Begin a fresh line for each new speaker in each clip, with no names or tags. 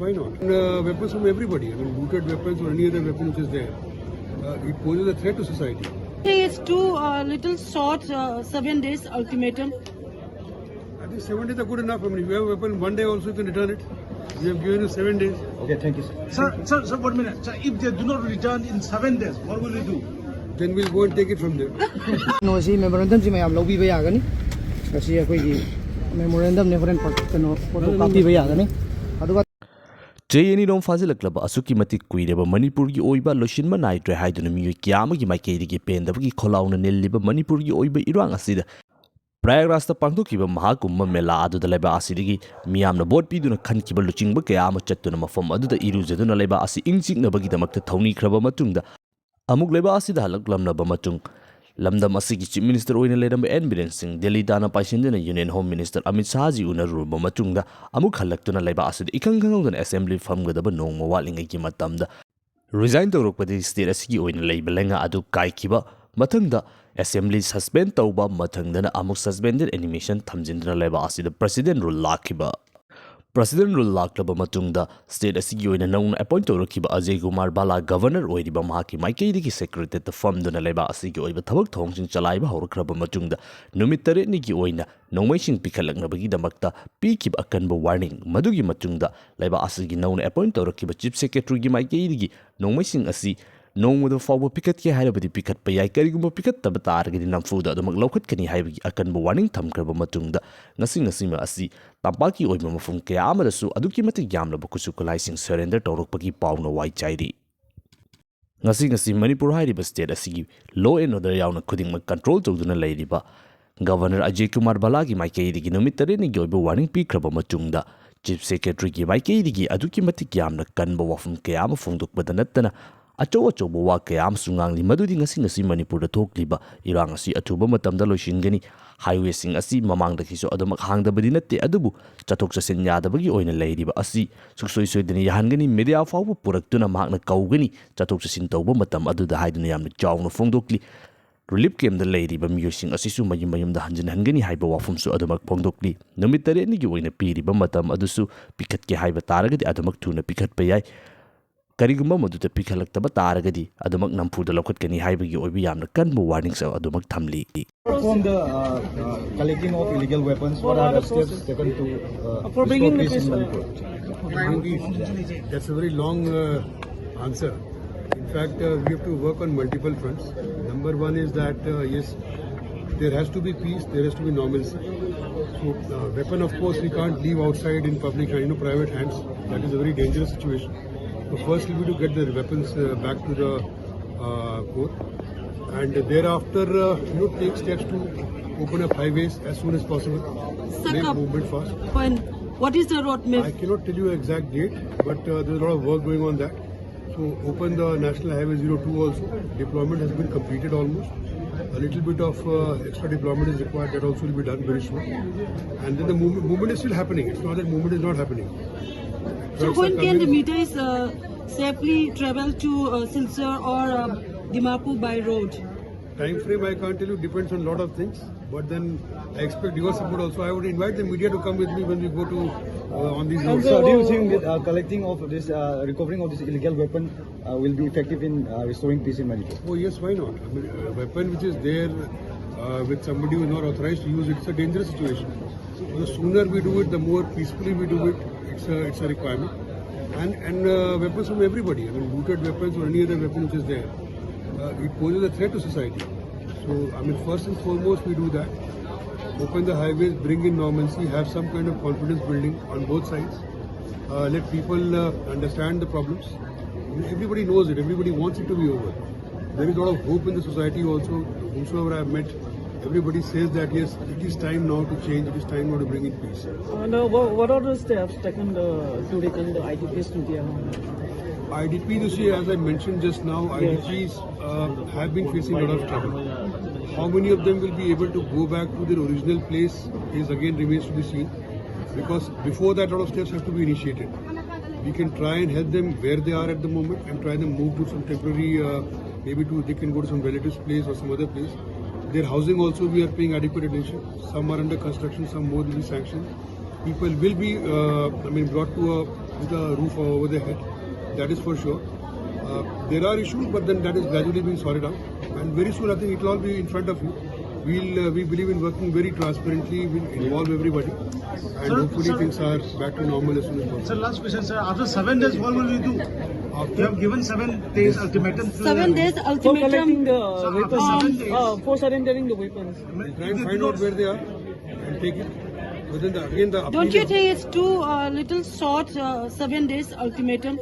why not? And, weapons from everybody. I mean, looted weapons or any other weapon which is there. It poses a threat to society.
It's too little short, 7 days ultimatum.
I think 7 days are good enough. I mean, if you have a weapon, one day also you can return it. We have given you 7 days.
Okay, thank you, sir.
Sir, 1 minute. Sir, if they do not return in 7 days, what will you do?
Then we'll go and take it from there.
No, see, memorandum si mayam lobby ba yagani? Kasi ako memorandum ne foreign photo copy ba yagani? Aduga
Jayani don't fazilaklaba asuki matik kuireba Manipuri oiba loshinma naidre haiduna miyu kiyamagi maikaidigi pendabagi kholauna nelliba Manipuri oiba irang asida Prayagrasta pangthukiba mahakumbha mela aduda leba asidigi miyamna bot piduna khankiba luchingba kayama chattuna mafam aduda irujaduna leba asi ingchiknabagi damakta thawnikraba matungda amuk leba asida halaklamnaba matung Lamdam asigi Chief Minister oina ledam evidence sing Delhi dana paisindena Union Home Minister Amit Shah ji unaruba matungda amuk halaktuna leba asid ikangangawdan assembly famgadaba nongma watlingai ki matamda resign tawrokpadi state asigi oina leiba lenga adu kaikiba matangda assembly suspend tawba matangdana amuk suspended animation thamjindra leba asida president rule lakiba President rule laklaba matungda state asigi oina nauna appoint tawrakiba Ajay Kumar Bala governor oiriba mahaki maikaidigi secretary ta famduna leba asigi oiba thabak thongsing chalaiba hawrakraba matungda numit tare nigi oina nongmaising pikhalaknabagi damakta pikib akanba warning madugi matungda leba asigi nauna appoint tawrakiba chief secretary gi maikaidigi nongmaising asi nongmada fawba pikat ke hairabadi pikat pa yai karigumba pikat taba taragadi namfuda adumak laukatkani haibagi akanba warning thamkraba matungda ngasima asi tampaki oiba mafum kaya amadasu aduki matik yamlaba kusukulai surrender tawrokpagi pauna wai chairi ngasi Manipur hairiba state asigi law and order yauna khudingma control tawduna leiriba Governor Ajay Kumar Bala gi maikaidigi numit tare ni oiba warning pikraba matungda chief secretary gi maikaidigi aduki matik yamna kanba wafum kaya ama fongdokbada nattana Acho wa kaya amsungang madudi ngasi Manipur da thokliba irang asi athuba matamda loishingani highway sing asi mamangda kiso adamak hangdabadi natte adubu chathok chasin yadabagi oina leiriba asi suksoi soidani yahangani media fawbu puraktuna mahakna kaugani chathok chasin tawba matam aduda haiduna yamna chawna fongdokli relief camp da leiriba miyosing asi su mayum da hanjin hangani haiba wafumsu adamak fongdokli numit tare ni gi oina piriba matam adusu pikat ke haiba taragadi adamak thuna pikat payai Karigumba maduta pikhalakta taragadi adumak Namfuda lokatkani haibagi oibi yamna kanba warnings adumak thamli
from the collecting of illegal weapons, what are the steps taken to
for bringing the
peace in
Manipur? That's a very long answer. In fact, we have to work on multiple fronts. Number one is that yes, there has to be peace, there has to be normalcy. So, weapon, of course, we can't leave outside in public, private hands. That is a very dangerous situation. So first we need to get the weapons back to the court, and thereafter take steps to open up highways as soon as possible, make movement fast.
When? What is the roadmap?
I cannot tell you an exact date, but there's a lot of work going on that. So open the National Highway 02 also. Deployment has been completed almost. A little bit of extra deployment is required. That also will be done very soon. And then the movement is still happening. It's not that movement is not happening.
So when can the meters safely travel to Silchar or Dimapur by road?
Time frame I can't tell you, depends on a lot of things. But then I expect your support also. I would invite the media to come with me when we go to on these roads.
So do you think that collecting of this, recovering of this illegal weapon will be effective in restoring peace in Manipur?
Oh yes, why not? I mean, a weapon which is there with somebody who is not authorized to use it, it's a dangerous situation. So the sooner we do it, the more peacefully we do it. It's a requirement. And weapons from everybody. I mean, looted weapons or any other weapon which is there. It poses a threat to society. So, I mean, first and foremost, we do that. Open the highways, bring in normalcy, have some kind of confidence building on both sides. Let people understand the problems. Everybody knows it. Everybody wants it to be over. There is a lot of hope in the society also. Whomsoever I have met, everybody says that yes, it is time now to change. It is time now to bring in peace.
Now, what are the steps taken to return the IDPs to their home?
IDPs, you see, as I mentioned just now, IDPs have been facing a lot of trouble. How many of them will be able to go back to their original place is again remains to be seen. Because before that, a lot of steps have to be initiated. We can try and help them where they are at the moment and try them move to some temporary, they can go to some relative's place or some other place. Their housing also we are paying adequate attention. Some are under construction, some more will be sanctioned. People will be, brought to a with a roof over their head. That is for sure. There are issues, but then that is gradually being sorted out. And very soon, I think it will all be in front of you. We believe in working very transparently. We'll involve everybody, and hopefully things are back to normal as soon as possible.
Sir, last question, sir. After 7 days, what will we do? You have given 7 days ultimatum.
7 days
For collecting
ultimatum.
the weapons.
7 days.
For surrendering the weapons.
Try and find out where they are and take it. Within the
Don't you think it's too little short, 7 days ultimatum?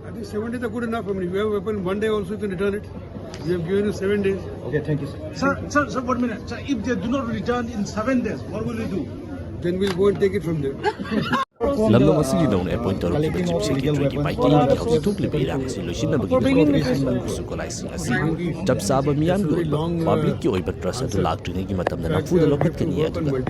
I think 7 days are good enough. I mean, if you have a weapon, one day also you can return it. We have given you 7 days.
Okay, thank you, sir.
Sir, 1 minute. Sir, if they do not return in 7 days, what will we do?
Then we'll go and take it from there.
lamlong asigi dong appoint tawrokkiba chief secretary ki maikei hausi thokliba irang asi loisinabagi su kolaising asi chap saba miyam gi public ki oiba trust adu laktrine gi matamda namfuda lokhatkani aduga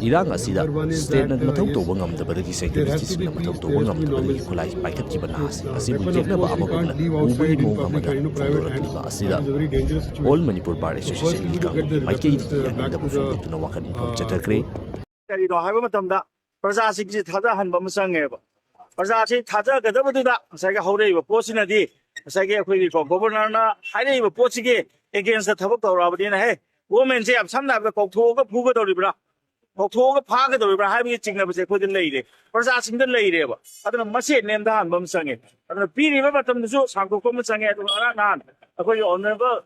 irang asida state na mathau toba ngamdabadagi security sina mathau toba ngamdabadagi kolai paikhatkiba na asi bu jeknaba amagumna ubui mo amada tawrokkiba asida all manipur bar association ki ka maikei ki da bu tuna wakan chatakre
ꯀꯔꯤꯅꯣ ꯍꯥꯏꯕ ꯃꯇꯝꯗ ꯄ꯭ꯔꯖꯥꯁꯤꯡꯁꯤ ꯊꯥꯖꯍꯟꯕ ꯑꯃ ꯆꯪꯉꯦꯕ ꯄ꯭ꯔꯖꯥꯁꯤ ꯊꯥꯖꯒꯗꯕꯗꯨꯗ ꯉꯁꯥꯏꯒꯤ ꯍꯧꯔꯛꯏꯕ ꯄꯣꯠꯁꯤꯅꯗꯤ ꯉꯁꯥꯏꯒꯤ ꯑꯩꯈꯣꯏꯒꯤꯀꯣ ꯒꯣꯕꯔꯅꯔꯅ ꯍꯥꯏꯔꯛꯏꯕ ꯄꯣꯠꯁꯤꯒꯤ against ꯊꯕꯛ ꯇꯧꯔꯛꯑꯕꯅꯤꯅ ꯍꯦ ꯒꯣꯔꯃꯦꯟꯁꯦ ꯌꯥꯝ ꯁꯝꯅ ꯍꯥꯏꯕꯗ ꯀꯧꯊꯣꯛꯑꯒ ꯐꯨꯒꯗꯧꯔꯤꯕ꯭ꯔꯥ ꯀꯧꯊꯣꯛꯑꯒ ꯐꯥꯒꯗꯧꯔꯤꯕ꯭ꯔꯥ ꯍꯥꯏꯕꯒꯤ ꯆꯤꯡꯅꯕꯁꯦ ꯑꯩꯈꯣꯏꯗ ꯂꯩꯔꯦ ꯄ꯭ꯔꯖꯥꯁꯤꯡꯗ ꯂꯩꯔꯦꯕ ꯑꯗꯨꯅ ꯃꯁꯤ ꯅꯦꯝꯊꯍꯟꯕ ꯑꯃ ꯆꯪꯉꯦ ꯑꯗꯨꯅ ꯄꯤꯔꯤꯕ ꯃꯇꯝꯗꯁꯨ ꯁꯥꯡꯗꯣꯛꯄ ꯑꯃ ꯆꯪꯉꯦ ꯑꯗꯨꯒ ꯉꯔꯥꯡ ꯅꯍꯥꯟ ꯑꯩꯈꯣꯏꯒꯤ ꯑꯣꯅꯔꯦꯕꯜ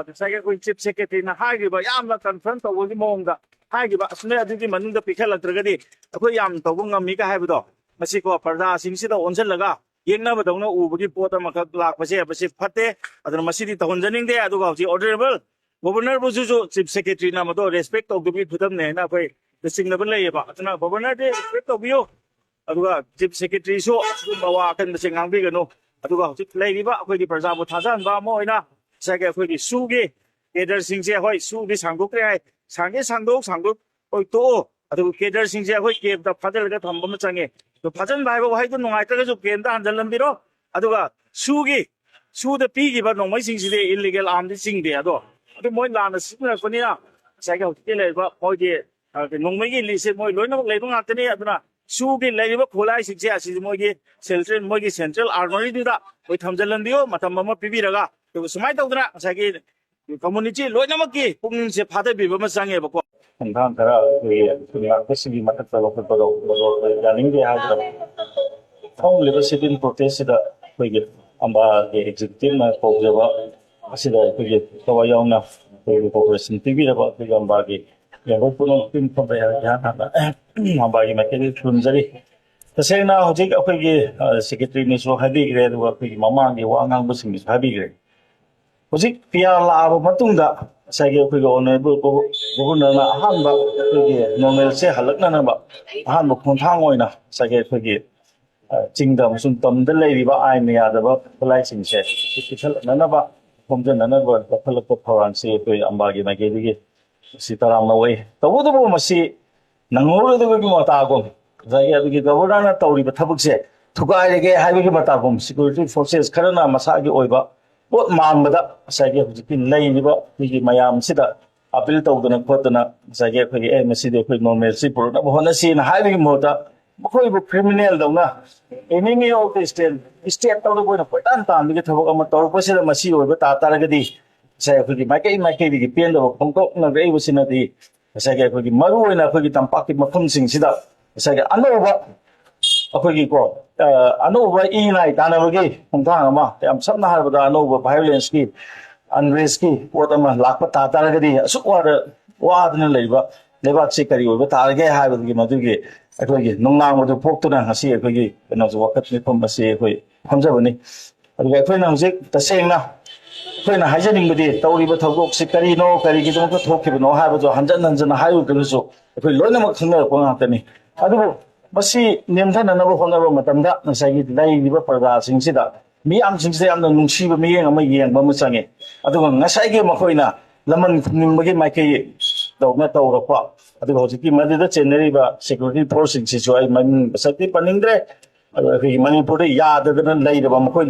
ꯉꯁꯥꯏꯒꯤ ꯑꯩꯈꯣꯏ ꯆꯤꯐ ꯁꯦꯀ꯭ꯔꯦꯇꯔꯤꯅ ꯍꯥꯏꯈꯤꯕ ꯌꯥꯝꯅ ꯀꯟꯐꯔꯝ ꯇꯧꯕꯒꯤ ꯃꯑꯣꯡꯗ ꯍꯥꯏꯈꯤꯕ ꯑꯁꯨꯝꯅ ꯑꯗꯨꯒꯤ ꯃꯅꯨꯡꯗ ꯄꯤꯈꯠꯂꯛꯇ꯭ꯔꯒꯗꯤ ꯑꯩꯈꯣꯏ ꯌꯥꯝ ꯇꯧꯕ ꯉꯝꯃꯤꯒ ꯍꯥꯏꯕꯗꯣ ꯃꯁꯤꯀꯣ ꯄ꯭ꯔꯖꯥꯁꯤꯡꯁꯤꯗ ꯑꯣꯟꯁꯤꯜꯂꯒ ꯌꯦꯡꯅꯕꯗꯧꯅ ꯎꯕꯒꯤ ꯄꯣꯠ ꯑꯃꯈꯛ ꯂꯥꯛꯄꯁꯦ ꯃꯁꯤ ꯐꯠꯇꯦ ꯑꯗꯨꯅ ꯃꯁꯤꯗꯤ ꯇꯧꯍꯟꯖꯅꯤꯡꯗꯦ ꯑꯗꯨꯒ ꯍꯧꯖꯤꯛ ꯑꯣꯅꯔꯦꯕꯜ ꯒꯣꯕꯔꯅꯔꯕꯨꯁꯨ ꯆꯤꯐ ꯁꯦꯀ꯭ꯔꯦꯇꯔꯤꯅ ꯃꯗꯣ ꯔꯦꯁꯄꯦꯛ ꯇꯧꯗꯕꯒꯤ ꯈꯨꯗꯝꯅꯦ ꯍꯥꯏꯅ ꯑꯩꯈꯣꯏ ꯆꯤꯡꯅꯕ ꯂꯩꯌꯦꯕ ꯑꯗꯨꯅ ꯒꯣꯕꯔꯅꯔꯗꯤ ꯔꯦꯁꯄꯦꯛ ꯇꯧꯕꯤꯌꯨ ꯑꯗꯨꯒ ꯆꯤꯐ ꯁꯦꯀ꯭ꯔꯦꯇꯔꯤꯁꯨ ꯑꯁꯤꯒꯨꯝꯕ ꯋꯥ ꯑꯀꯟꯕꯁꯦ ꯉꯥꯡꯕꯤꯒꯅꯨ ꯑꯗꯨꯒ ꯍꯧꯖꯤꯛ ꯂꯩꯔꯤꯕ ꯑꯩꯈꯣꯏꯒꯤ ꯄ꯭ꯔꯖꯥꯕꯨ ꯊꯥꯖꯍꯟꯕ ꯑꯃ ꯑꯣꯏꯅ ꯉꯁꯥꯏꯒꯤ ꯑꯩꯈꯣꯏꯒꯤ ꯁꯨꯒꯤ ꯀꯦꯗꯔꯁꯤꯡꯁꯦ ꯍꯣꯏ ꯁꯨꯗꯤ ꯁꯥꯡꯗꯣꯛꯇ꯭ꯔꯦ ꯍꯥꯏ ꯁꯥꯡꯗꯣꯛ ꯍꯣꯏ ꯇꯣꯛꯑꯣ ꯑꯗꯨꯒ ꯀꯦꯗꯔꯁꯤꯡꯁꯦ ꯑꯩꯈꯣꯏ ꯀꯦꯝꯞꯇ ꯐꯥꯖꯤꯜꯂꯒ ꯊꯝꯕ ꯑꯃ ꯆꯪꯉꯦ ꯑꯗꯣ ꯐꯥꯖꯤꯟꯕ ꯍꯥꯏꯕ ꯋꯥꯍꯩꯗꯣ ꯅꯨꯡꯉꯥꯏꯇ꯭ꯔꯒꯁꯨ ꯀꯦꯝꯞꯇ ꯍꯟꯖꯤꯜꯂꯝꯕꯤꯔꯣ ꯑꯗꯨꯒ ꯁꯨꯗ ꯄꯤꯈꯤꯕ ꯅꯣꯡꯃꯩꯁꯤꯡꯁꯤꯗꯤ ꯏꯜꯂꯤꯒꯦꯜ ꯑꯥꯔꯝꯗꯤ ꯆꯤꯡꯗꯦ ꯑꯗꯣ ꯃꯣꯏ ꯂꯥꯟꯅ ꯁꯤꯖꯤꯟꯅꯔꯛꯄꯅꯤꯅ ꯉꯁꯥꯏꯒꯤ ꯍꯧꯖꯤꯛꯀꯤ ꯂꯩꯔꯤꯕ ꯃꯣꯏꯒꯤ ꯅꯣꯡꯃꯩꯒꯤ ꯂꯤꯁꯁꯦ ꯃꯣꯏ ꯂꯣꯏꯅꯃꯛ ꯂꯩꯕ ꯉꯥꯛꯇꯅꯤ ꯑꯗꯨꯅ ꯁꯨꯒꯤ ꯂꯩꯔꯤꯕ ꯈꯨꯠꯂꯥꯏꯁꯤꯡꯁꯦ ꯑꯁꯤꯁꯦ ꯃꯣꯏꯒꯤ ꯁꯦꯟꯇ꯭ꯔꯦꯜ ꯑꯥꯔꯃꯔꯤꯗꯨꯗ ꯃꯣꯏ ꯊꯝꯖꯤꯜꯍꯟꯕꯤꯌꯣ ꯃꯇꯝ ꯑꯃ ꯄꯤꯕꯤꯔꯒ ꯑꯗꯨꯒ ꯁꯨꯃꯥꯏꯅ ꯇꯧꯗꯅ ꯉꯁꯥꯏꯒꯤ ꯀꯝꯃꯨꯅꯤꯇꯤ ꯂꯣꯏꯅꯃꯛꯀꯤ ꯄꯨꯛꯅꯤꯡꯁꯦ ꯐꯥꯗꯕꯤꯕ ꯑꯃ ꯆꯪꯉꯦꯕꯀꯣ
ꯈꯣꯡꯊꯥꯡ ꯈꯔ ꯑꯩꯈꯣꯏꯒꯤ ꯂꯥꯛꯄꯁꯤꯒꯤ ꯃꯊꯛꯇ ꯂꯧꯈꯠꯄꯗꯣ ꯌꯥꯅꯤꯡꯗꯦ ꯍꯥꯏꯕꯗ ꯐꯣꯡꯂꯤꯕ ꯁꯤꯚꯤꯜ ꯄ꯭ꯔꯣꯇꯦꯁꯁꯤꯗ ꯑꯩꯈꯣꯏꯒꯤ ꯑꯝꯕꯥꯒꯤ ꯑꯦꯛꯖꯤꯀ꯭ꯌꯨꯇꯤꯚꯅ ꯀꯧꯖꯕ ꯑꯁꯤꯗ ꯑꯩꯈꯣꯏꯒꯤ ꯊꯋꯥꯏ ꯌꯥꯎꯅ ꯑꯩꯈꯣꯏꯒꯤ ꯀooperation ꯄꯤꯕꯤꯔꯕ ꯑꯩꯈꯣꯏꯒꯤ ꯑꯝꯕꯥꯒꯤ ꯌꯦꯡꯕ ꯄꯨꯝꯅꯃꯛ ꯄꯤꯟꯐꯝ ꯍꯥꯟꯅ ꯑꯝꯕꯥꯒꯤ ꯃꯥꯏꯀꯩꯗ ꯈꯨꯔꯨꯝꯖꯔꯤ ꯇꯁꯦꯡꯅ ꯍꯧꯖꯤꯛ ꯑꯩꯈꯣꯏꯒꯤ ꯁꯦꯀ꯭ꯔꯦꯇꯔꯤꯅꯁꯨ ꯍꯥꯏꯕꯤꯈ꯭ꯔꯦ ꯑꯗꯨꯒ ꯑꯩꯈꯣꯏꯒꯤ ꯃꯃꯥꯡꯒꯤ ꯋꯥ ꯉꯥꯡꯕꯁꯤꯡꯅꯁꯨ ꯍꯥꯏꯕꯤꯈ꯭ꯔꯦ ꯍꯧꯖꯤꯛ ꯄꯤꯌꯥꯔ ꯂꯥꯛꯑꯕ ꯃꯇꯨꯡꯗ ꯉꯁꯥꯏꯒꯤ ꯑꯩꯈꯣꯏꯒꯤ ꯑꯣꯅꯔꯦꯕꯜ ꯒꯣꯕꯔꯅꯔꯅ ꯑꯍꯥꯟꯕ ꯑꯩꯈꯣꯏꯒꯤ ꯅꯣꯔꯃꯦꯜꯁꯦ ꯍꯜꯂꯛꯅꯅꯕ ꯑꯍꯥꯟꯕ ꯈꯣꯡꯊꯥꯡ ꯑꯣꯏꯅ ꯉꯁꯥꯏꯒꯤ ꯑꯩꯈꯣꯏꯒꯤ ꯆꯤꯡꯗ ꯑꯃꯁꯨꯡ ꯇꯝꯗ ꯂꯩꯔꯤꯕ ꯑꯥꯏꯟꯅ ꯌꯥꯗꯕ ꯈꯨꯠꯂꯥꯏꯁꯤꯡꯁꯦ ꯄꯤꯈꯠꯂꯛꯅꯅꯕ ꯈꯣꯝꯖꯟꯅꯅꯕ ꯂꯧꯈꯠꯂꯛꯄ ꯊꯧꯔꯥꯡꯁꯤ ꯑꯩꯈꯣꯏ ꯑꯝꯕꯥꯒꯤ ꯃꯥꯏꯀꯩꯗꯒꯤ ꯃꯁꯤ ꯇꯔꯥꯝꯅ ꯑꯣꯏ ꯇꯧꯕꯇꯕꯨ ꯃꯁꯤ ꯅꯪꯍꯧꯔꯣꯏꯗꯕꯒꯤ ꯃꯇꯥꯒꯨꯝ ꯉꯁꯥꯏꯒꯤ ꯑꯗꯨꯒꯤ ꯒꯕꯔꯅꯔꯅ ꯇꯧꯔꯤꯕ ꯊꯕꯛꯁꯦ ꯊꯨꯒꯥꯏꯔꯒꯦ ꯍꯥꯏꯕꯒꯤ ꯃꯇꯥꯒꯨꯝ ꯁꯦꯀ꯭ꯌꯨꯔꯤꯇꯤ ꯐꯣꯔꯁꯦꯁ ꯈꯔꯅ ꯃꯁꯥꯒꯤ ꯑꯣꯏꯕ ꯄꯣꯠ ꯃꯥꯟꯕꯗ ꯉꯁꯥꯏꯒꯤ ꯍꯧꯖꯤꯛꯀꯤ ꯂꯩꯔꯤꯕ ꯑꯩꯈꯣꯏꯒꯤ ꯃꯌꯥꯝꯁꯤꯗ ꯑꯄꯤꯜ ꯇꯧꯗꯅ ꯈꯣꯠꯇꯅ ꯉꯁꯥꯏꯒꯤ ꯑꯩꯈꯣꯏꯒꯤ ꯃꯁꯤꯗꯤ ꯑꯩꯈꯣꯏ ꯅꯣꯔꯃꯦꯜꯁꯤ ꯄꯨꯔꯛꯅꯕ ꯍꯣꯠꯅꯁꯤꯅ ꯍꯥꯏꯕꯒꯤ ꯃꯍꯨꯠꯇ ꯃꯈꯣꯏꯕꯨ ꯀ꯭ꯔꯤꯃꯤꯅꯦꯜꯗꯧꯅ ꯑꯦꯅꯤꯃꯤ ꯑꯣꯐ ꯗ ꯁ꯭ꯇꯦꯠ ꯇꯧꯔꯒ ꯑꯣꯏꯅ ꯀꯣꯏꯇꯥꯟ ꯇꯥꯟꯕꯒꯤ ꯊꯕꯛ ꯑꯃ ꯇꯧꯔꯛꯄꯁꯤꯗ ꯃꯁꯤ ꯑꯣꯏꯕ ꯇꯥꯔꯒꯗꯤ ꯉꯁꯥꯏ ꯑꯩꯈꯣꯏꯒꯤ ꯃꯥꯏꯀꯩꯗꯒꯤ ꯄꯦꯟꯗꯕ ꯐꯣꯡꯗꯣꯛꯅꯔꯛꯏꯕꯁꯤꯅꯗꯤ ꯉꯁꯥꯏꯒꯤ ꯑꯩꯈꯣꯏꯒꯤ ꯃꯔꯨꯑꯣꯏꯅ ꯑꯩꯈꯣꯏꯒꯤ ꯇꯝꯄꯥꯛꯀꯤ ꯃꯐꯝꯁꯤꯡꯁꯤꯗ ꯉꯁꯥꯏꯒꯤ ꯑꯅꯧꯕ ꯑꯩꯈꯣꯏꯒꯤꯀꯣ ꯑꯅꯧꯕ ꯏ-ꯅꯥꯏ ꯇꯥꯟꯅꯕꯒꯤ ꯈꯣꯡꯊꯥꯡ ꯑꯃ ꯌꯥꯝ ꯁꯝꯅ ꯍꯥꯏꯔꯕꯗ ꯑꯅꯧꯕ ꯚꯥꯏꯑꯣꯂꯦꯟꯁꯀꯤ ꯑꯟꯔꯦꯁꯀꯤ ꯄꯣꯠ ꯑꯃ ꯂꯥꯛꯄ ꯇꯥꯔꯒꯗꯤ ꯑꯁꯨꯛ ꯋꯥꯗꯅ ꯂꯩꯕ ꯂꯩꯕꯥꯛꯁꯤ ꯀꯔꯤ ꯑꯣꯏꯕ ꯇꯥꯔꯒꯦ ꯍꯥꯏꯕꯒꯤ ꯃꯗꯨꯒꯤ ꯑꯩꯈꯣꯏꯒꯤ ꯅꯨꯡꯅꯥꯡꯕꯗꯨ ꯄꯣꯛꯇꯨꯅ ꯉꯁꯤ ꯑꯩꯈꯣꯏꯒꯤ ꯀꯩꯅꯣꯁꯦ ꯋꯥꯀꯠ ꯃꯤꯐꯝ ꯑꯁꯤ ꯑꯩꯈꯣꯏ ꯐꯝꯖꯕꯅꯤ ꯑꯗꯨꯒ ꯑꯩꯈꯣꯏꯅ ꯍꯧꯖꯤꯛ ꯇꯁꯦꯡꯅ ꯑꯩꯈꯣꯏꯅ ꯍꯥꯏꯖꯅꯤꯡꯕꯗꯤ ꯇꯧꯔꯤꯕ ꯊꯧꯗꯣꯛꯁꯤ ꯀꯔꯤꯅꯣ ꯀꯔꯤꯒꯤꯗꯃꯛꯇ ꯊꯣꯛꯈꯤꯕꯅꯣ ꯍꯥꯏꯕꯗꯣ ꯍꯟꯖꯟꯅ ꯍꯥꯏꯔꯨꯗ꯭ꯔꯒꯁꯨ ꯑꯩꯈꯣꯏ ꯂꯣꯏꯅꯃꯛ ꯈꯪꯅꯔꯛꯄ ꯉꯥꯛꯇꯅꯤ ꯑꯗꯨꯕꯨ ꯃꯁꯤ ꯅꯦꯝꯊꯅꯅꯕ ꯍꯣꯠꯅꯕ ꯃꯇꯝꯗ ꯉꯁꯥꯏꯒꯤ ꯂꯩꯔꯤꯕ ꯄ꯭ꯔꯖꯥꯁꯤꯡꯁꯤꯗ ꯃꯤꯌꯥꯝꯁꯤꯡꯁꯤꯗ ꯌꯥꯝꯅ ꯅꯨꯡꯁꯤꯕ ꯃꯤꯠꯌꯦꯡ ꯑꯃ ꯌꯦꯡꯕ ꯑꯃ ꯆꯪꯉꯤ ꯑꯗꯨꯒ ꯉꯁꯥꯏꯒꯤ ꯃꯈꯣꯏꯅ ꯂꯃꯟ ꯈꯨꯝꯅꯤꯡꯕꯒꯤ ꯃꯥꯏꯀꯩ ꯗꯧꯅ ꯇꯧꯔꯛꯄ ꯑꯗꯨꯒ ꯍꯧꯖꯤꯛꯀꯤ ꯃꯗꯨꯗ ꯆꯦꯟꯅꯔꯤꯕ ꯁꯦꯀ꯭ꯌꯨꯔꯤꯇꯤ ꯐꯣꯔꯁꯁꯤꯡꯁꯤꯁꯨ ꯑꯩ ꯃꯃꯤꯡ ꯃꯁꯛꯇꯤ ꯄꯟꯅꯤꯡꯗ꯭ꯔꯦ ꯑꯗꯨꯒ ꯑꯩꯈꯣꯏꯒꯤ ꯃꯅꯤꯄꯨꯔꯗ ꯌꯥꯗꯗꯅ ꯂꯩꯔꯕ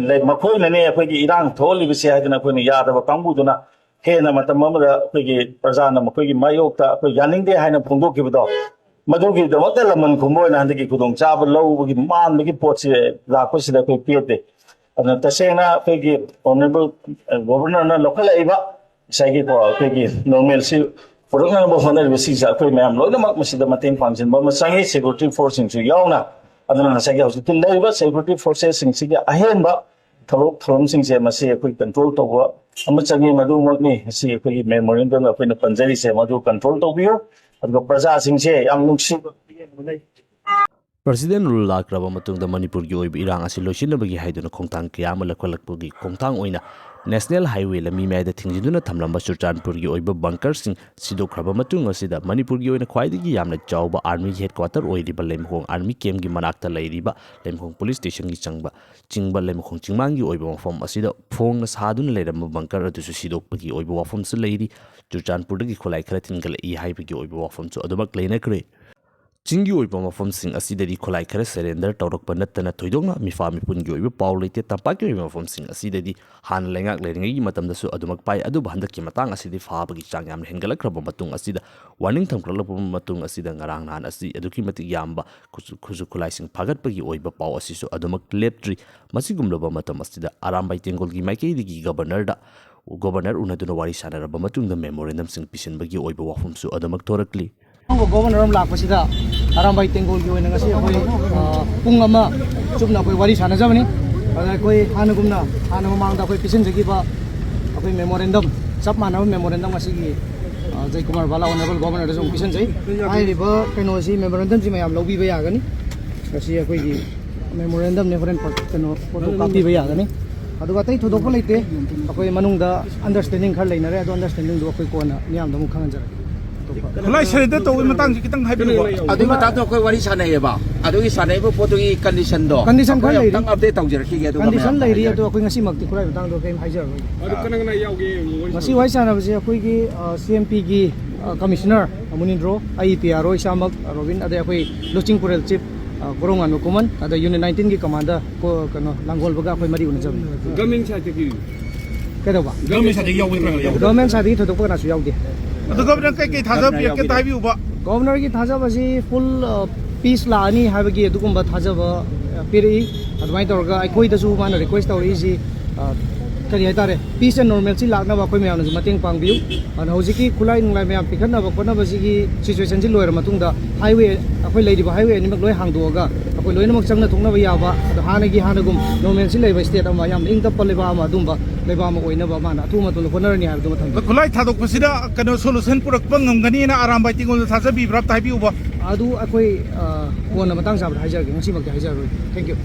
ꯃꯈꯣꯏꯅꯅꯦ ꯑꯩꯈꯣꯏꯒꯤ ꯏꯔꯥꯡ ꯊꯣꯛꯍꯜꯂꯤꯕꯁꯦ ꯍꯥꯏꯗꯅ ꯑꯩꯈꯣꯏꯅ ꯌꯥꯗꯕ ꯀꯥꯡꯕꯨꯗꯨꯅ ꯍꯦꯟꯅ ꯃꯇꯝ ꯑꯃꯗ ꯑꯩꯈꯣꯏꯒꯤ ꯄ꯭ꯔꯖꯥꯅ ꯃꯈꯣꯏꯒꯤ ꯃꯥꯌꯣꯛꯇ ꯑꯩꯈꯣꯏ ꯌꯥꯅꯤꯡꯗꯦ ꯍꯥꯏꯅ ꯐꯣꯡꯗꯣꯛꯈꯤꯕꯗꯣ ꯃꯗꯨꯒꯤꯗꯃꯛꯇ ꯂꯃꯟ ꯈꯨꯝꯕ ꯑꯣꯏꯅ ꯍꯟꯗꯛꯀꯤ ꯈꯨꯗꯣꯡꯆꯥꯕ ꯂꯧꯕꯒꯤ ꯃꯥꯟꯕꯒꯤ ꯄꯣꯠꯁꯦ ꯂꯥꯛꯄꯁꯤꯗ ꯑꯩꯈꯣꯏ ꯄꯦꯠꯇꯦ ꯑꯗꯨꯅ ꯇꯁꯦꯡꯅ ꯑꯩꯈꯣꯏꯒꯤ ꯑꯣꯅꯔꯦꯕꯜ ꯒꯣꯕꯔꯅꯔꯅ ꯂꯧꯈꯠꯂꯛꯏꯕ ꯉꯁꯥꯏꯒꯤꯀꯣ ꯑꯩꯈꯣꯏꯒꯤ ꯅꯣꯔꯃꯦꯜꯁꯤ ꯄꯨꯔꯛꯅꯕ ꯍꯣꯠꯅꯔꯤꯕꯁꯤꯡꯁꯦ ꯑꯩꯈꯣꯏ ꯃꯌꯥꯝ ꯂꯣꯏꯅꯃꯛ ꯃꯁꯤꯗ ꯃꯇꯦꯡ ꯄꯥꯡꯁꯤꯟꯕ ꯑꯃ ꯆꯪꯉꯤ ꯁꯦꯀ꯭ꯌꯨꯔꯤꯇꯤ ꯐꯣꯔꯁꯁꯤꯡꯁꯨ ꯌꯥꯎꯅ ꯑꯗꯨꯅ ꯉꯁꯥꯏꯒꯤ ꯍꯧꯖꯤꯛꯇꯤ ꯂꯩꯔꯤꯕ ꯁꯦꯀ꯭ꯌꯨꯔꯤꯇꯤ ꯐꯣꯔꯁꯦꯁꯁꯤꯡꯁꯤꯒꯤ ꯑꯍꯦꯟꯕ ꯊꯕꯛ ꯊꯧꯔꯝꯁꯤꯡꯁꯦ ꯃꯁꯤ ꯑꯩꯈꯣꯏ ꯀꯟꯇ꯭ꯔꯣꯜ ꯇꯧꯕ ꯑꯃ ꯆꯪꯉꯤ ꯃꯗꯨꯃꯛꯅꯤ ꯉꯁꯤ ꯑꯩꯈꯣꯏꯒꯤ ꯃꯦꯃꯣꯔꯦꯟꯗꯝꯗ ꯑꯩꯈꯣꯏꯅ ꯄꯟꯖꯔꯤꯁꯦ ꯃꯗꯨ ꯀꯟꯇ꯭ꯔꯣꯜ ꯇꯧꯕꯤꯌꯨ ꯑꯗꯨꯒ ꯄ꯭ꯔꯖꯥꯁꯤꯡꯁꯦ ꯌꯥꯝ ꯅꯨꯡꯁꯤꯕ ꯂꯩ
ꯄ꯭ꯔꯁꯤꯗꯦꯟ ꯔꯨꯜ ꯂꯥꯛꯈ꯭ꯔꯕ ꯃꯇꯨꯡꯗ ꯃꯅꯤꯄꯨꯔꯒꯤ ꯑꯣꯏꯕ ꯏꯔꯥꯡ ꯑꯁꯤ ꯂꯣꯏꯁꯤꯟꯅꯕꯒꯤ ꯍꯥꯏꯗꯨꯅ ꯈꯣꯡꯊꯥꯡ ꯀꯌꯥ ꯑꯃ ꯂꯧꯈꯠꯂꯛꯄꯒꯤ ꯈꯣꯡꯊꯥꯡ ꯑꯣꯏꯅ ꯅꯦꯁꯅꯦꯜ ꯍꯥꯏꯋꯦ ꯂꯝꯕꯤ ꯃꯌꯥꯏꯗ ꯊꯤꯡꯖꯤꯟꯗꯨꯅ ꯊꯝꯂꯝꯕ ꯆꯨꯔꯆꯥꯟꯄꯨꯔꯒꯤ ꯑꯣꯏꯕ ꯕꯪꯀꯔꯁꯤꯡ ꯁꯤꯗꯣꯛꯈ꯭ꯔꯕ ꯃꯇꯨꯡ ꯑꯁꯤꯗ ꯃꯅꯤꯄꯨꯔꯒꯤ ꯑꯣꯏꯅ ꯈ꯭ꯋꯥꯏꯗꯒꯤ ꯌꯥꯝꯅ ꯆꯥꯎꯕ ꯑꯥꯔꯃꯤ ꯍꯦꯗꯀ꯭ꯋꯥꯇꯔ ꯑꯣꯏꯔꯤꯕ ꯂꯩꯃꯈꯣꯡ ꯑꯥꯔꯃꯤ ꯀꯦꯝꯞꯒꯤ ꯃꯅꯥꯛꯇ ꯂꯩꯔꯤꯕ ꯂꯩꯃꯈꯣꯡ ꯄꯨꯂꯤꯁ ꯁ꯭ꯇꯦꯁꯟꯒꯤ ꯆꯤꯡꯕ ꯂꯩꯃꯈꯣꯡ ꯆꯤꯡꯃꯥꯡꯒꯤ ꯑꯣꯏꯕ ꯃꯐꯝ ꯑꯁꯤꯗ ꯐꯣꯡꯅ ꯁꯥꯗꯨꯅ ꯂꯩꯔꯝꯕ ꯕꯪꯀꯔ ꯑꯗꯨꯁꯨ ꯁꯤꯗꯣꯛꯄꯒꯤ ꯑꯣꯏꯕ ꯋꯥꯐꯝꯁꯨ ꯂꯩꯔꯤ ꯆꯨꯔꯆꯥꯟꯄꯨꯔꯗꯒꯤ ꯈꯨꯠꯂꯥꯏ ꯈꯔ ꯊꯤꯟꯒꯠꯂꯛꯏ ꯍꯥꯏꯕꯒꯤ ꯑꯣꯏꯕ ꯋꯥꯐꯝꯁꯨ ꯑꯗꯨꯃꯛ ꯂꯩꯅꯈ꯭ꯔꯦ ꯆꯤꯡꯒꯤ ꯑꯣꯏꯕ ꯃꯐꯝꯁꯤꯡ ꯑꯁꯤꯗꯗꯤ ꯈꯨꯠꯂꯥꯏ ꯈꯔ ꯁꯔꯦꯟꯗꯔ ꯇꯧꯔꯛꯄ ꯅꯠꯇꯅ ꯊꯣꯏꯗꯣꯛꯅ ꯃꯤꯐꯥ ꯃꯤꯄꯨꯟꯒꯤ ꯑꯣꯏꯕ ꯄꯥꯎ ꯂꯩꯇꯦ ꯇꯝꯄꯥꯛꯀꯤ ꯑꯣꯏꯕ ꯃꯐꯝꯁꯤꯡ ꯑꯁꯤꯗꯗꯤ ꯍꯥꯟꯅ ꯂꯩꯉꯥꯛ ꯂꯩꯔꯤꯉꯩꯒꯤ ꯃꯇꯝꯗꯁꯨ ꯑꯗꯨꯃꯛ ꯄꯥꯏ ꯑꯗꯨꯕꯨ ꯍꯟꯗꯛꯀꯤ ꯃꯇꯥꯡ ꯑꯁꯤꯗꯤ ꯐꯥꯕꯒꯤ ꯆꯥꯡ ꯌꯥꯝꯅ ꯍꯦꯟꯒꯠꯂꯛꯈ꯭ꯔꯕ ꯃꯇꯨꯡ ꯑꯁꯤꯗ ꯋꯥꯔꯅꯤꯡ ꯊꯝꯒꯠꯂꯛꯄ ꯃꯇꯨꯡ ꯑꯁꯤꯗ ꯉꯔꯥꯡ ꯅꯍꯥꯟ ꯑꯁꯤ ꯑꯗꯨꯛꯀꯤ ꯃꯇꯤꯛ ꯌꯥꯝꯕ ꯈꯨꯠꯁꯨ ꯈꯨꯠꯂꯥꯏꯁꯤꯡ ꯐꯥꯒꯠꯄꯒꯤ ꯑꯣꯏꯕ ꯄꯥꯎ ꯑꯁꯤꯁꯨ ꯑꯗꯨꯃꯛ ꯂꯦꯞꯇ꯭ꯔꯤ ꯃꯁꯤꯒꯨꯝꯂꯕ ꯃꯇꯝ ꯑꯁꯤꯗ ꯑꯔꯥꯝꯕꯥꯏ ꯇꯦꯡꯒꯣꯜꯒꯤ ꯃꯥꯏꯀꯩꯗꯒꯤ ꯒꯕꯔꯅꯔ ꯎꯅꯗꯨꯅ ꯋꯥꯔꯤ ꯁꯥꯟꯅꯔꯕ ꯃꯇꯨꯡꯗ ꯃꯦꯃꯣꯔꯦꯟꯗꯝꯁꯤꯡ ꯄꯤꯁꯤꯟꯕꯒꯤ ꯑꯣꯏꯕ ꯋꯥꯐꯝꯁꯨ ꯑꯗꯨꯃꯛ ꯊꯣꯔꯛꯂꯤ
ꯒꯣꯕꯔꯅꯔ ꯑꯃ ꯂꯥꯛꯄꯁꯤꯗ ꯑꯔꯥꯝꯕꯥꯏ ꯇꯦꯡꯒꯣꯜꯒꯤ ꯑꯣꯏꯅ ꯉꯁꯤ ꯑꯩꯈꯣꯏ ꯄꯨꯡ ꯑꯃ ꯆꯨꯞꯅ ꯑꯩꯈꯣꯏ ꯋꯥꯔꯤ ꯁꯥꯟꯅꯖꯕꯅꯤ ꯑꯗ ꯑꯩꯈꯣꯏ ꯍꯥꯟꯅ ꯃꯃꯥꯡꯗ ꯑꯩꯈꯣꯏ ꯄꯤꯁꯤꯟꯖꯈꯤꯕ ꯑꯩꯈꯣꯏ ꯃꯦꯃꯣꯔꯦꯟꯗꯝ ꯆꯞ ꯃꯥꯟꯅꯕ ꯃꯦꯃꯣꯔꯦꯟꯗꯝ ꯑꯁꯤꯒꯤ ꯖयकुमार ꯕꯥꯂꯥ ꯑꯣꯅꯔꯦꯕꯜ ꯒꯣꯕꯔꯅꯔꯗꯁꯨ ꯑꯃꯨꯛ ꯄꯤꯁꯤꯟꯖꯩ ꯍꯥꯏꯔꯤꯕ ꯀꯩꯅꯣꯁꯤ ꯃꯦꯃꯣꯔꯦꯟꯗꯝꯁꯤ ꯃꯌꯥꯝ ꯂꯧꯕꯤꯕ ꯌꯥꯒꯅꯤ ꯉꯁꯤ ꯑꯩꯈꯣꯏꯒꯤ ꯃꯦꯃꯣꯔꯦꯟꯗꯝꯅꯤ ꯍꯣꯔꯦꯟ ꯀꯩꯅꯣ ꯐꯣꯇꯣ ꯀꯥꯞꯄꯤꯕ ꯌꯥꯒꯅꯤ ꯑꯗꯨꯒ ꯑꯇꯩ ꯊꯣꯏꯗꯣꯛꯄ ꯂꯩꯇꯦ ꯑꯩꯈꯣꯏ ꯃꯅꯨꯡꯗ ꯑꯟꯗꯔꯁꯇꯦꯟꯗꯤꯡ ꯈꯔ ꯂꯩꯅꯔꯦ ꯑꯗꯣ ꯑꯟꯗꯔꯁꯇꯦꯟꯗꯤꯡꯗꯨ ꯑꯩꯈꯣꯏ ꯀꯣꯟꯅ ꯃꯤꯌꯥꯝꯗ ꯑꯃꯨꯛ ꯈꯪꯍꯟꯖꯔꯒꯦ
ꯈꯨꯠꯂꯥꯏ ꯁꯔꯦꯟꯗꯔ ꯇꯧꯕꯒꯤ ꯃꯇꯥꯡꯁꯤ ꯈꯤꯇꯪ ꯍꯥꯏꯕꯤꯌꯨ
ꯑꯗꯨꯒꯤ ꯃꯇꯥꯡꯗ ꯑꯩꯈꯣꯏ ꯋꯥꯔꯤ ꯁꯥꯟꯅꯩꯌꯦꯕ ꯑꯗꯨꯒꯤ ꯁꯥꯟꯅꯔꯤꯕ ꯄꯣꯠꯇꯨꯒꯤ ꯀꯟꯗꯤꯁꯟꯗꯣ
ꯀꯟꯗꯤꯁꯟ ꯈꯔ ꯂꯩꯔꯤ
ꯑꯃꯨꯛꯇꯪ ꯑꯞꯗꯦꯠ ꯇꯧꯖꯔꯛꯈꯤꯒꯦ ꯑꯗꯨꯒ
ꯀꯟꯗꯤꯁꯟ ꯂꯩꯔꯤ ꯑꯗꯣ ꯑꯩꯈꯣꯏ ꯉꯁꯤꯃꯛꯇꯤ ꯈꯨꯠꯂꯥꯏ ꯃꯇꯥꯡꯗꯣ ꯀꯔꯤꯝ ꯍꯥꯏꯖꯔꯔꯣꯏ ꯉꯁꯤ ꯋꯥꯔꯤ ꯁꯥꯟꯅꯕꯁꯦ ꯑꯩꯈꯣꯏꯒꯤ CMPꯒꯤ ꯀꯃꯤꯁꯅꯔ ꯃꯨꯅꯤꯟꯗ꯭ꯔꯣ ꯑꯩ PRO ꯏꯁꯥꯃꯛ ꯔꯣꯕꯤꯟ ꯑꯗꯩ ꯑꯩꯈꯣꯏ ꯂꯨꯆꯤꯡ ꯄꯨꯔꯦꯜ ꯆꯤꯞ ꯒꯣꯔꯣꯡꯉꯥꯟꯕ ꯈꯨꯃꯟ ꯑꯗ ꯌꯨꯅꯤꯠ 19ꯒꯤ ꯀꯃꯥꯟꯗꯔ ꯀꯩꯅꯣ ꯂꯥꯡꯒꯣꯜꯕꯒ ꯑꯩꯈꯣꯏ ꯃꯔꯤ ꯎꯅꯖꯕꯅꯤ
ꯒꯚꯔꯟꯃꯦꯟꯠ ꯁꯥꯏꯠꯇꯒꯤ
ꯀꯩꯗꯧꯕ
ꯒꯚꯔꯟꯃꯦꯟꯠ ꯁꯥꯏꯠꯇꯒꯤ ꯌꯥꯎꯒꯗ꯭ꯔꯥ
ꯒꯚꯔꯟꯃꯦꯟꯠ ꯁꯥꯏꯠꯇꯒꯤ ꯊꯣꯏꯗꯣꯛꯄ ꯀꯅꯥꯁꯨ ꯌꯥꯎꯗꯦ
ꯑꯗꯨ ꯒꯚꯔꯅꯔ ꯀꯩꯀꯩ ꯊꯥꯖꯕꯤꯔꯛꯀꯦ ꯍꯥꯏꯕꯤꯌꯨꯕ
ꯒꯣꯕꯔꯅꯔꯒꯤ ꯊꯥꯖꯕꯁꯤ ꯐꯨꯜ ꯄꯤꯁ ꯂꯥꯛꯑꯅꯤ ꯍꯥꯏꯕꯒꯤ ꯑꯗꯨꯒꯨꯝꯕ ꯊꯥꯖꯕ ꯄꯤꯔꯛꯏ ꯑꯗꯨꯃꯥꯏꯅ ꯇꯧꯔꯒ ꯑꯩꯈꯣꯏꯗꯁꯨ ꯃꯥꯅ ꯔꯤꯀ꯭ꯋꯦꯁ ꯇꯧꯔꯛꯏꯁꯤ ꯀꯔꯤ ꯍꯥꯏꯇꯥꯔꯦ ꯄꯤꯁ ꯑꯦꯟ ꯅꯣꯔꯃꯦꯜꯁꯤ ꯂꯥꯛꯅꯕ ꯑꯩꯈꯣꯏ ꯃꯌꯥꯝꯅꯁꯨ ꯃꯇꯦꯡ ꯄꯥꯡꯕꯤꯌꯨ ꯑꯗꯨꯅ ꯍꯧꯖꯤꯛꯀꯤ ꯈꯨꯠꯂꯥꯏ ꯅꯨꯡꯂꯥꯏ ꯃꯌꯥꯝ ꯄꯤꯈꯠꯅꯕ ꯈꯣꯠꯅꯕꯁꯤꯒꯤ ꯁꯤꯆꯨꯋꯦꯁꯟꯁꯤ ꯂꯣꯏꯔ ꯃꯇꯨꯡꯗ ꯍꯥꯏꯋꯦ ꯑꯩꯈꯣꯏ ꯂꯩꯔꯤꯕ ꯍꯥꯏꯋꯦ ꯑꯅꯤꯃꯛ ꯂꯣꯏ ꯍꯥꯡꯗꯣꯛꯑꯒ ꯑꯩꯈꯣꯏ ꯂꯣꯏꯅꯃꯛ ꯆꯪꯅ ꯊꯣꯛꯅꯕ ꯌꯥꯕ ꯑꯗꯣ ꯍꯥꯟꯅꯒꯨꯝ ꯅꯣꯔꯃꯦꯜꯁꯤ ꯂꯩꯕ ꯁ꯭ꯇꯦꯠ ꯑꯃ ꯌꯥꯝꯅ ꯏꯪ ꯇꯞꯄ ꯂꯩꯕꯥꯛ ꯑꯃ ꯑꯗꯨꯝꯕ ꯂꯩꯕꯥꯛ ꯑꯃ ꯑꯣꯏꯅꯕ ꯃꯥꯅ ꯑꯊꯨꯕ ꯃꯇꯝꯗ ꯍꯣꯠꯅꯔꯅꯤ ꯍꯥꯏꯕꯗꯨ ꯃꯊꯪꯗ
ꯈꯨꯠꯂꯥꯏ ꯊꯥꯗꯣꯛꯄꯁꯤꯗ ꯀꯩꯅꯣ ꯁꯣꯂꯨꯁꯟ ꯄꯨꯔꯛꯄ ꯉꯝꯒꯅꯤꯅ ꯑꯔꯥꯝꯕꯥꯏ ꯇꯦꯡꯒꯣꯜꯗ ꯊꯥꯖꯕꯤꯕ꯭ꯔꯥ ꯑꯝꯇ ꯍꯥꯏꯕꯤꯌꯨꯕ
ꯑꯗꯨ ꯑꯩꯈꯣꯏ ꯀꯣꯟꯅ ꯃꯇꯥꯡ ꯆꯥꯕꯗ ꯍꯥꯏꯖꯔꯒꯦ ꯉꯁꯤꯃꯛꯇꯤ ꯍꯥꯏꯖꯔꯔꯣꯏ ꯊꯦꯡꯛ ꯌꯨ